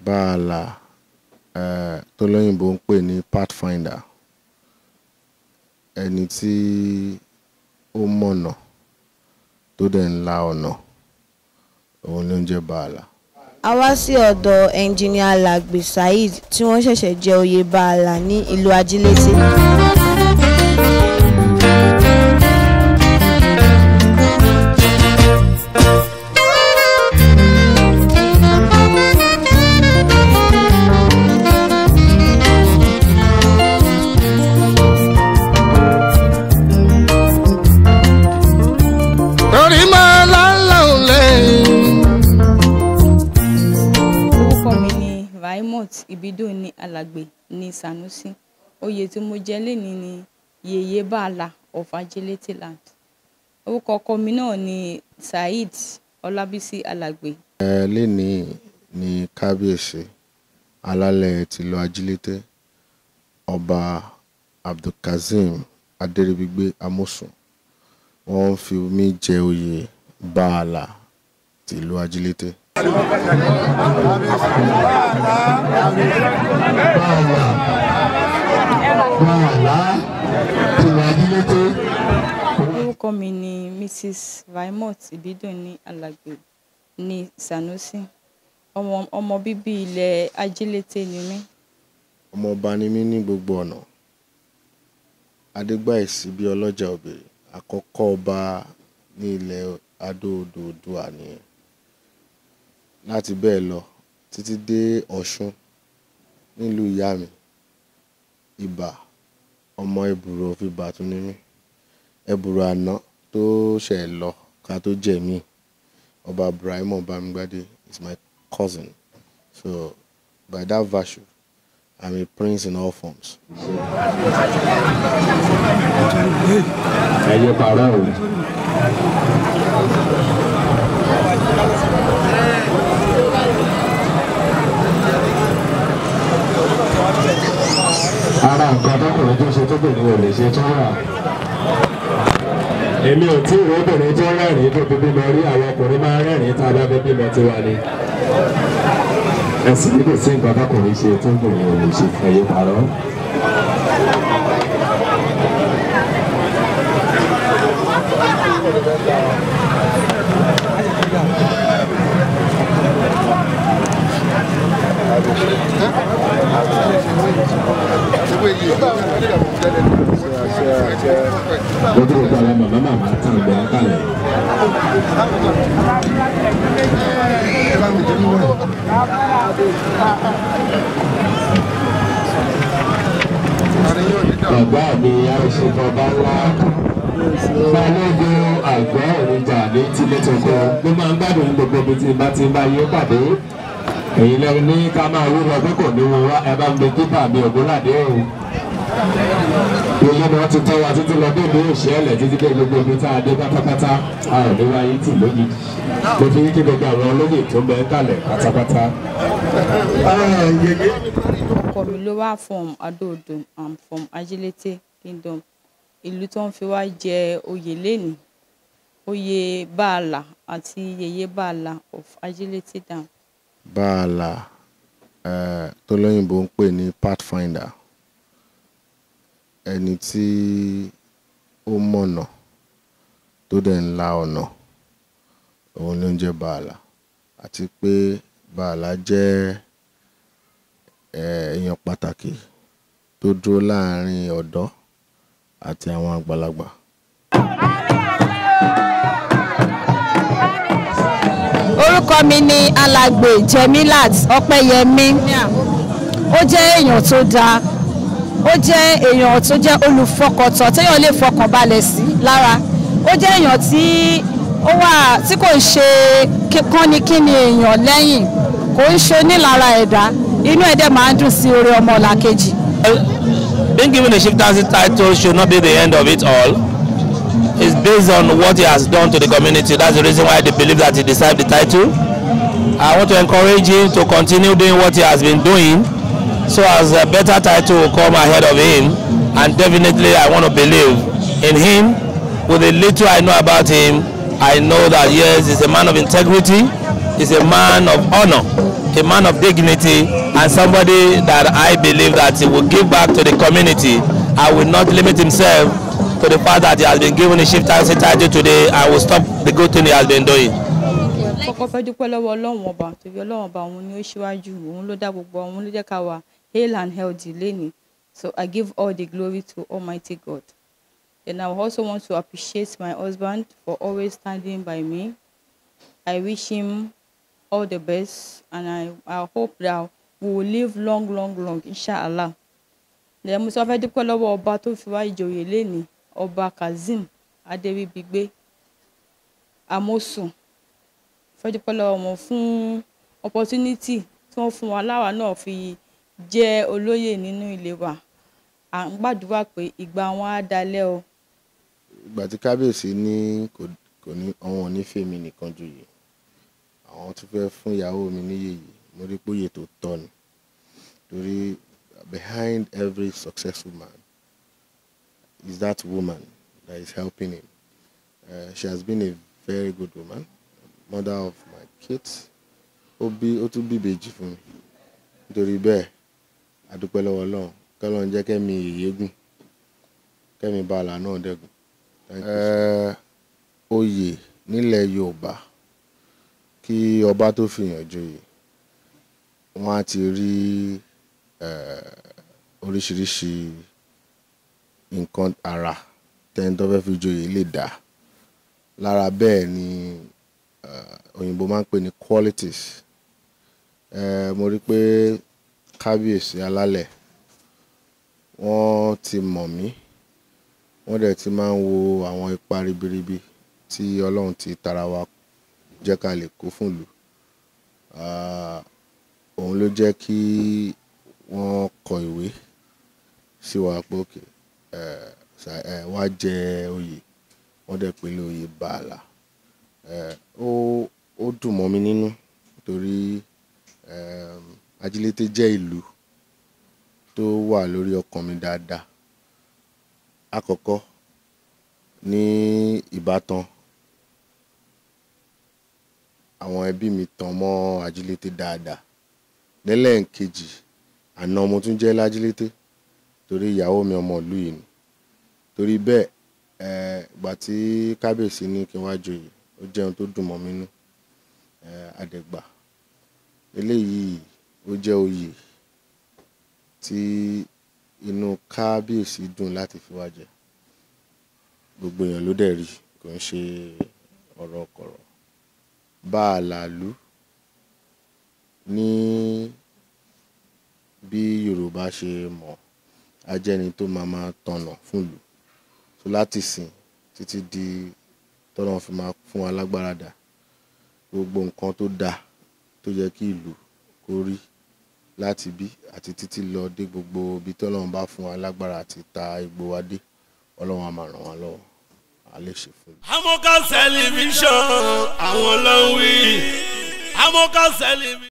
Baala tó lóyìnbó ń pè ní PATHFINDER, ẹni tí ó mọ̀nà tó dẹ̀ ń la ọ̀nà, òun ló ń jẹ́ Baala. A wá sí ọ̀dọ̀ Engineer Alagbe Saeed tí wọ́n ṣẹ̀ṣẹ̀ jẹ oyè Baala ní ìlú Ajilete. RAIMAT IBIDUN ní Alagbe ní Sanusi. Oyè tí mo jẹ lénìí ni Yeye Baala of Ajilete land. Orúkọ ọkọ mi náà ni Saeed Olabisi Alagbe. Lénìí ni kábíyèsí Alale tìlú Ajilete, ọba KAZEEM ADERIBIGBE AMOSU. Wọ́n fi mí jẹ oyè Baala tìlú Ajilete. Orúkọ mi ni Mrs. RAIMAT IBIDUN ní Alagbe ní Sanusi. Ọmọ bíbí ilẹ̀ Ajilete ni mí. Ọmọọba ni mí ní gbogbo ọ̀nà. Adégbàyèsí bí ọlọ́jà òbèrè, àkọ́kọ́ ọba ní ilẹ̀ Adó-Odò-Oòduà nìyẹn. Láti bẹ́ẹ̀ lọ títí dé Ọ̀ṣun nílùú ìyá mi, Ìbà, ọmọ Ẹ̀bùrọ̀ of Ìbà tún ni mí. Ẹ̀bùrọ̀ àná tó ṣẹ̀ lọ ká tó jẹ̀ mí, ọba Ibrahim Bamigbade is my cousin. So by that virtue, I'm a prince in all forms. Yeye Baala o. Ara nǹkan tọkùnrin tó ṣe tóbìnrin ò lè ṣe tó wà. Èmi ò tí ì rí obìnrin tó rẹ́rìn-ín tó fi bímọ rí, àwọn ọkùnrin máa ń rẹ́rìn-ín tá a bá fẹ́ bímọ tiwa ni. Ẹ̀sìn ní kò sí nǹkan tọkùnrin ṣe tóbìnrin ò lè ṣe. Yeye Baala. Lọ́dún tó ara màmá tán ìgbà kalẹ̀. Bàbá mi àìṣèkọ̀ bá ńlá. Balógun àgọ́ òrìjà ní Tilétoko ló máa ń gbádùn gbogbo ibi tí bá ti ń bá yóò pàdé. Èyí lẹ́nu ní ká máa wú lọ pé kò ní wọn wá ẹ bá ń gbé kíkà mi Ògúnládé o. Èyí ni wọ́n ti tọ́ wa títí lọ bí ìlú òṣèlè títí dé gbogbo ibi tá a dé pátápátá. A ò ní wáyé tì lójijì. Mo fi kí gbogbo àwọn olóyè tó ń bẹ kalẹ̀ pátápátá. Ọkọ mi ló wá from Adó-Odò, I'm from Ajilete Kingdom. Ìlú tó ń fi wá jẹ oyè lénìí, oyè Baala àti Yeye Baala of Ajilete dam. Baala tó lóyìnbó ń pè ní PATHFINDER, ẹni tí ó mọ̀nà tó dẹ̀ ń la ọ̀nà, òun ló ń jẹ́ Baala. Àti pé Baala jẹ́ èèyàn pàtàkì tó dúró láàrin ọ̀dọ́ àti àwọn àgbàlagbà. Orúkọ mi ni Alagbe Jemilat Ọpẹ́yẹmí. Ó jẹ́ èèyàn tó dáa. Ó jẹ́ èèyàn tó jẹ́ olùfọkàntán téèyàn lè fọkàn balẹ̀ sí lára. Ó jẹ́ èèyàn tí ó wà tí kò ṣe kánnikínni èèyàn lẹ́yìn, kò ń ṣe onílára ẹ̀dá. Inú ẹ̀dẹ̀ máa ń dùn sí oore ọmọlàkejì. Being given a chieftaincy title should not be the end of it all. It's based on what he has done to the community. That's the reason why they believe that he deserves the title. I want to encourage him to continue doing what he has been doing, so as a better title will come ahead of him. And definitely I want to believe in him. With the little I know about him, I know that yes, he's a man of integrity, he's a man of honor. a man of dignity and somebody that I believe that he will give back to the community. I will not limit himself to the fact that he has been given a chieftaincy title today. I will stop the good thing he has been doing. Kọ́kọ́ fẹ́ dúpẹ́ lọ́wọ́ Ọlọ́run ọba torí Ọlọ́run ọba òun ni ó ṣíwájú, òun ló dá gbogbo, òun ló jẹ́ ká wà hale and healthy lénìí. So I give all the glory to Almighty God. And I also want to appreciate my husband for always standing by me. I wish him all the best, and I hope that we will live long, inshallah. Then mo sọ fẹ́ dúpẹ́ lọ́wọ́ ọba tó fi wá ìjòyè lénìí, ọba KAZEEM ADERIBIGBE AMOSU. Fẹ́ dúpẹ́ lọ́wọ́ wọn fún opportunity tí wọ́n fún wa láwa náà fi jẹ́ olóyè nínú ilé wa. À ń gbàdúrà pé ìgbà wọn á dalẹ̀ o. Ìgbà tí kábíyèsí ní kò ní àwọn onífẹ́ mi nìkan joyè, àwọn tó fẹ́ fún ìyàwó mi ní yèyé, mo rí pé òye tó tọ́ ni. Torí behind every successful man is that woman that is helping him. She has been a very good woman, mother of my kids. Ó tún bí ìbejì fún mi. Nítorí bẹ́ẹ̀, a dúpẹ́ lọ́wọ́ Ọlọ́run. K'Ọlọ́run jẹ́ kẹ́mi yèyé gùn, kẹ́mi Baala náà dẹ́gùn. Oyè nílẹ̀ Yorùbá kí ọba tó fìyàn joyè, wọ́n á ti rí oríṣiríṣi nǹkan àrà tẹ́ni tó fẹ́ fi joyè lè dá. Lára bẹ́ẹ̀ ni òyìnbó máa ń pè ní qualities. Mo rí pé kábíyèsí Alale wọ́n ti mọ̀ mí, wọ́n dẹ̀ ti máa ń wo àwọn ipa ribiribi tí Ọlọ́run ti tara wa jẹ́ ká lè kó fún ìlú. Òun ló jẹ́ kí wọ́n kọ ìwé sí wa pé òkè wá jẹ oyè, wọ́n dẹ̀ pè lé oyè Baala. Ó dùn mọ́ mi nínú torí Ajilete jẹ́ ìlú tó wà lórí ọkàn mi dáadáa. Àkọ́kọ́ ní ìbátan, àwọn ẹbí mi tàn mọ́ Ajilete dáadáa. Lẹ́lẹ́ǹkejì, àná mo tún jẹ́ l'Ajilete torí ìyàwó mi ọmọ ìlú yìí ni. Torí bẹ́ẹ̀, ìgbà tí kábíyèsí ní kí n wá joyè, ó jẹ́ ohun tó dùn mọ́ mi nínú. Àdẹ̀gbà eléyìí ó jẹ́ oyè tí inú kábíyèsí dùn láti fi wá jẹ. Gbogbo èèyàn ló dẹ̀ rí, kò ń ṣe ọ̀rọ̀ kọ̀rọ̀. Baala ìlú ní bí Yorùbá ṣe mọ̀, a jẹ́ ẹni tó máa tọ̀nà fún ìlú. So láti sìn títí di tọ́lọ́run fi máa fún wa lágbára dà, gbogbo nǹkan tó dáa tó yẹ kí ìlú kó rí láti bí àti títí lọ dé gbogbo ibi tọ́lọ́run bá fún wa lágbára àti ta igbó wa dé, Ọlọ́run á máa ràn wá lọ́wọ́, a lè ṣe fún mi. Amoka television àwọn ló ń wí. Amoka television.